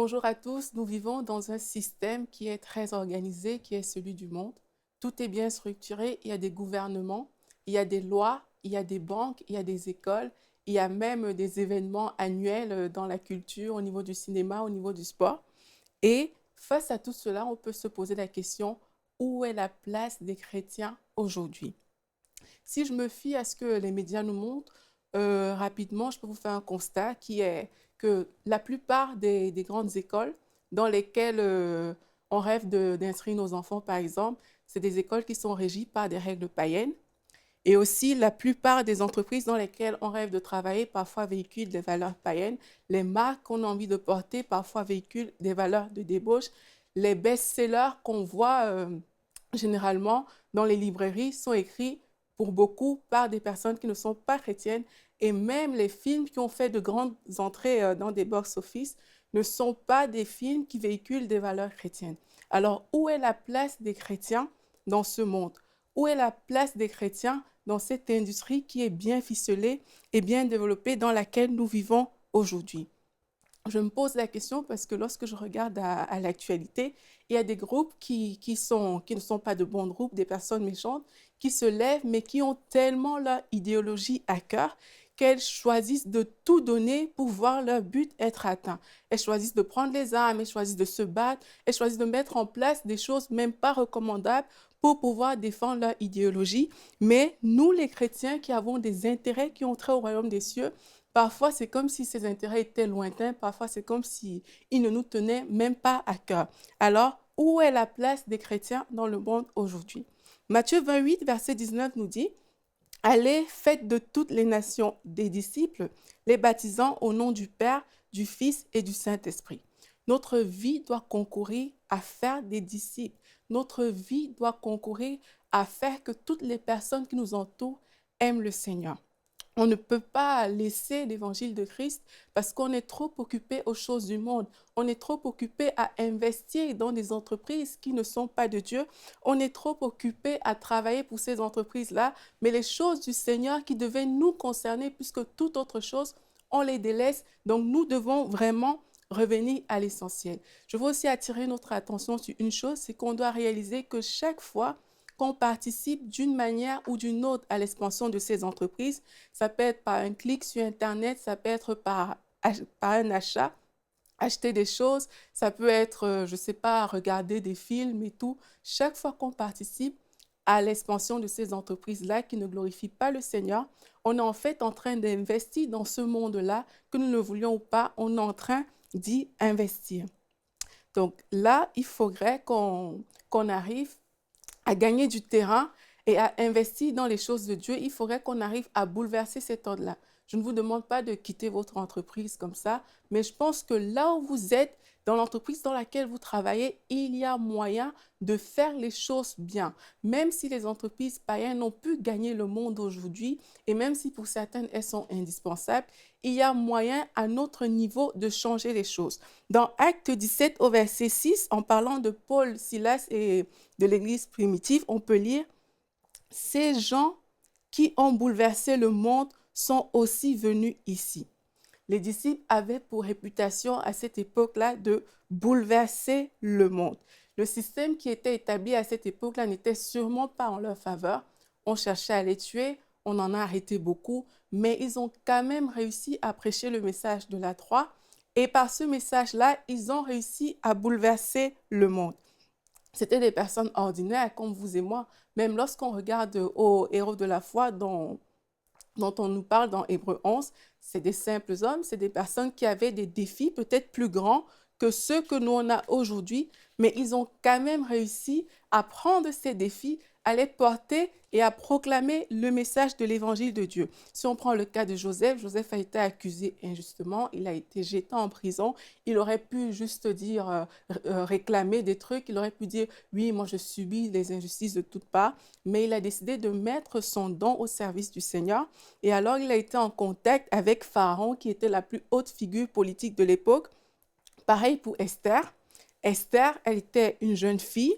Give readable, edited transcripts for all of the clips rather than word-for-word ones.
Bonjour à tous. Nous vivons dans un système qui est très organisé, qui est celui du monde. Tout est bien structuré. Il y a des gouvernements, il y a des lois, il y a des banques, il y a des écoles, il y a même des événements annuels dans la culture, au niveau du cinéma, au niveau du sport. Et face à tout cela, on peut se poser la question, où est la place des chrétiens aujourd'hui? Si je me fie à ce que les médias nous montrent, rapidement, je peux vous faire un constat qui est que la plupart des grandes écoles dans lesquelles on rêve d'inscrire nos enfants, par exemple, c'est des écoles qui sont régies par des règles païennes. Et aussi, la plupart des entreprises dans lesquelles on rêve de travailler parfois véhiculent des valeurs païennes. Les marques qu'on a envie de porter parfois véhiculent des valeurs de débauche. Les best-sellers qu'on voit généralement dans les librairies sont écrits pour beaucoup par des personnes qui ne sont pas chrétiennes. Et même les films qui ont fait de grandes entrées dans des box-office ne sont pas des films qui véhiculent des valeurs chrétiennes. Alors, où est la place des chrétiens dans ce monde? Où est la place des chrétiens dans cette industrie qui est bien ficelée et bien développée dans laquelle nous vivons aujourd'hui? Je me pose la question parce que lorsque je regarde à l'actualité, il y a des groupes qui ne sont pas de bons groupes, des personnes méchantes, qui se lèvent, mais qui ont tellement leur idéologie à cœur qu'elles choisissent de tout donner pour voir leur but être atteint. Elles choisissent de prendre les armes, elles choisissent de se battre, elles choisissent de mettre en place des choses même pas recommandables pour pouvoir défendre leur idéologie. Mais nous, les chrétiens qui avons des intérêts qui ont trait au royaume des cieux, parfois, c'est comme si ces intérêts étaient lointains. Parfois, c'est comme si ils ne nous tenaient même pas à cœur. Alors, où est la place des chrétiens dans le monde aujourd'hui? Matthieu 28, verset 19 nous dit, allez, faites de toutes les nations des disciples, les baptisant au nom du Père, du Fils et du Saint-Esprit. Notre vie doit concourir à faire des disciples. Notre vie doit concourir à faire que toutes les personnes qui nous entourent aiment le Seigneur. On ne peut pas laisser l'évangile de Christ parce qu'on est trop occupé aux choses du monde. On est trop occupé à investir dans des entreprises qui ne sont pas de Dieu. On est trop occupé à travailler pour ces entreprises-là, mais les choses du Seigneur qui devaient nous concerner plus que toute autre chose, on les délaisse. Donc nous devons vraiment revenir à l'essentiel. Je veux aussi attirer notre attention sur une chose, c'est qu'on doit réaliser que chaque fois qu'on participe d'une manière ou d'une autre à l'expansion de ces entreprises. Ça peut être par un clic sur Internet, ça peut être par un achat, acheter des choses, ça peut être, je ne sais pas, regarder des films et tout. Chaque fois qu'on participe à l'expansion de ces entreprises-là qui ne glorifient pas le Seigneur, on est en fait en train d'investir dans ce monde-là, que nous le voulions ou pas, on est en train d'y investir. Donc là, il faudrait qu'on arrive à gagner du terrain et à investir dans les choses de Dieu, il faudrait qu'on arrive à bouleverser cet ordre-là. Je ne vous demande pas de quitter votre entreprise comme ça, mais je pense que là où vous êtes, dans l'entreprise dans laquelle vous travaillez, il y a moyen de faire les choses bien. Même si les entreprises païennes ont pu gagner le monde aujourd'hui, et même si pour certaines elles sont indispensables, il y a moyen à notre niveau de changer les choses. Dans Acte 17 au verset 6, en parlant de Paul, Silas et de l'Église primitive, on peut lire, ces gens qui ont bouleversé le monde sont aussi venus ici. Les disciples avaient pour réputation à cette époque-là de bouleverser le monde. Le système qui était établi à cette époque-là n'était sûrement pas en leur faveur. On cherchait à les tuer, on en a arrêté beaucoup, mais ils ont quand même réussi à prêcher le message de la croix. Et par ce message-là, ils ont réussi à bouleverser le monde. C'était des personnes ordinaires comme vous et moi. Même lorsqu'on regarde aux héros de la foi dont on nous parle dans Hébreu 11, c'est des simples hommes, c'est des personnes qui avaient des défis peut-être plus grands que ceux que nous on a aujourd'hui, mais ils ont quand même réussi à prendre ces défis, à les porter et à proclamer le message de l'évangile de Dieu. Si on prend le cas de Joseph, Joseph a été accusé injustement, il a été jeté en prison, il aurait pu juste dire, réclamer des trucs, il aurait pu dire, oui, moi je subis les injustices de toutes parts, mais il a décidé de mettre son don au service du Seigneur. Et alors, il a été en contact avec Pharaon, qui était la plus haute figure politique de l'époque. Pareil pour Esther. Esther, elle était une jeune fille.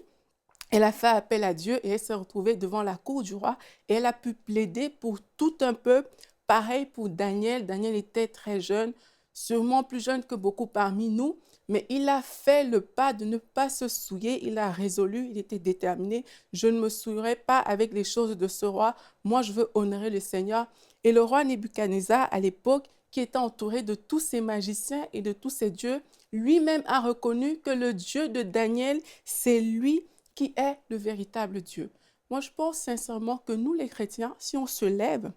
Elle a fait appel à Dieu et elle s'est retrouvée devant la cour du roi et elle a pu plaider pour tout un peuple. Pareil pour Daniel. Daniel était très jeune, sûrement plus jeune que beaucoup parmi nous, mais il a fait le pas de ne pas se souiller. Il a résolu, il était déterminé. Je ne me souillerai pas avec les choses de ce roi. Moi, je veux honorer le Seigneur. Et le roi Nebuchadnezzar, à l'époque, qui était entouré de tous ces magiciens et de tous ces dieux, lui-même a reconnu que le Dieu de Daniel, c'est lui qui est le véritable Dieu. Moi, je pense sincèrement que nous, les chrétiens, si on se lève,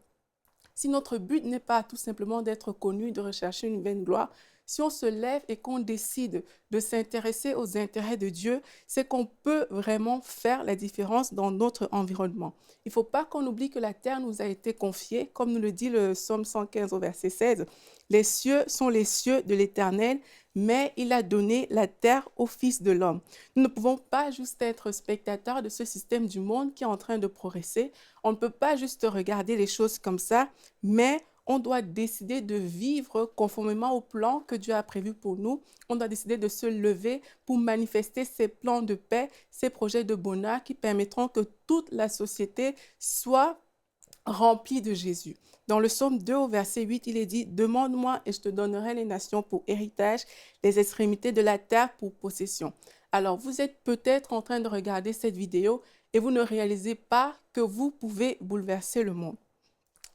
si notre but n'est pas tout simplement d'être connu, de rechercher une vaine gloire, si on se lève et qu'on décide de s'intéresser aux intérêts de Dieu, c'est qu'on peut vraiment faire la différence dans notre environnement. Il ne faut pas qu'on oublie que la terre nous a été confiée, comme nous le dit le psaume 115 au verset 16. Les cieux sont les cieux de l'Éternel, mais il a donné la terre au Fils de l'homme. Nous ne pouvons pas juste être spectateurs de ce système du monde qui est en train de progresser. On ne peut pas juste regarder les choses comme ça, mais on doit décider de vivre conformément au plan que Dieu a prévu pour nous. On doit décider de se lever pour manifester ces plans de paix, ces projets de bonheur qui permettront que toute la société soit remplie de Jésus. Dans le psaume 2 au verset 8, il est dit « Demande-moi et je te donnerai les nations pour héritage, les extrémités de la terre pour possession. » Alors, vous êtes peut-être en train de regarder cette vidéo et vous ne réalisez pas que vous pouvez bouleverser le monde.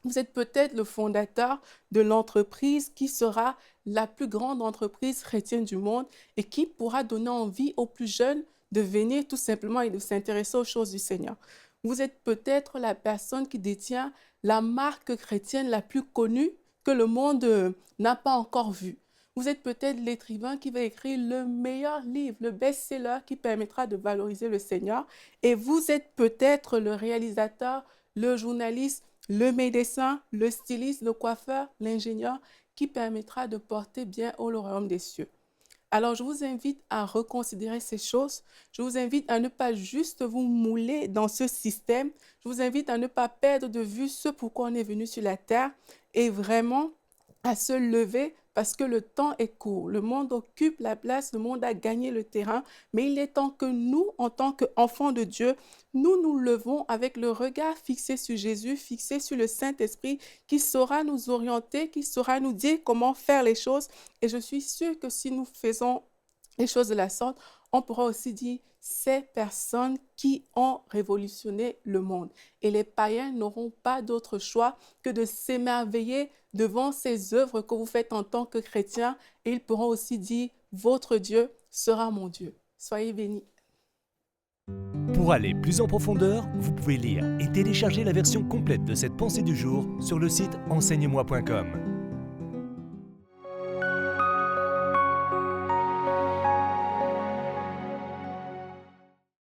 Vous êtes peut-être le fondateur de l'entreprise qui sera la plus grande entreprise chrétienne du monde et qui pourra donner envie aux plus jeunes de venir tout simplement et de s'intéresser aux choses du Seigneur. Vous êtes peut-être la personne qui détient la marque chrétienne la plus connue que le monde n'a pas encore vue. Vous êtes peut-être l'écrivain qui va écrire le meilleur livre, le best-seller qui permettra de valoriser le Seigneur. Et vous êtes peut-être le réalisateur, le journaliste, le médecin, le styliste, le coiffeur, l'ingénieur qui permettra de porter bien haut le royaume des cieux. Alors, je vous invite à reconsidérer ces choses. Je vous invite à ne pas juste vous mouler dans ce système. Je vous invite à ne pas perdre de vue ce pourquoi on est venu sur la terre et vraiment à se lever parce que le temps est court. Le monde occupe la place, le monde a gagné le terrain, mais il est temps que nous, en tant qu'enfants de Dieu, nous nous levons avec le regard fixé sur Jésus, fixé sur le Saint-Esprit qui saura nous orienter, qui saura nous dire comment faire les choses. Et je suis sûre que si nous faisons les choses de la sorte, on pourra aussi dire ces personnes qui ont révolutionné le monde. Et les païens n'auront pas d'autre choix que de s'émerveiller devant ces œuvres que vous faites en tant que chrétiens. Et ils pourront aussi dire, votre Dieu sera mon Dieu. Soyez bénis. Pour aller plus en profondeur, vous pouvez lire et télécharger la version complète de cette pensée du jour sur le site enseigne-moi.com.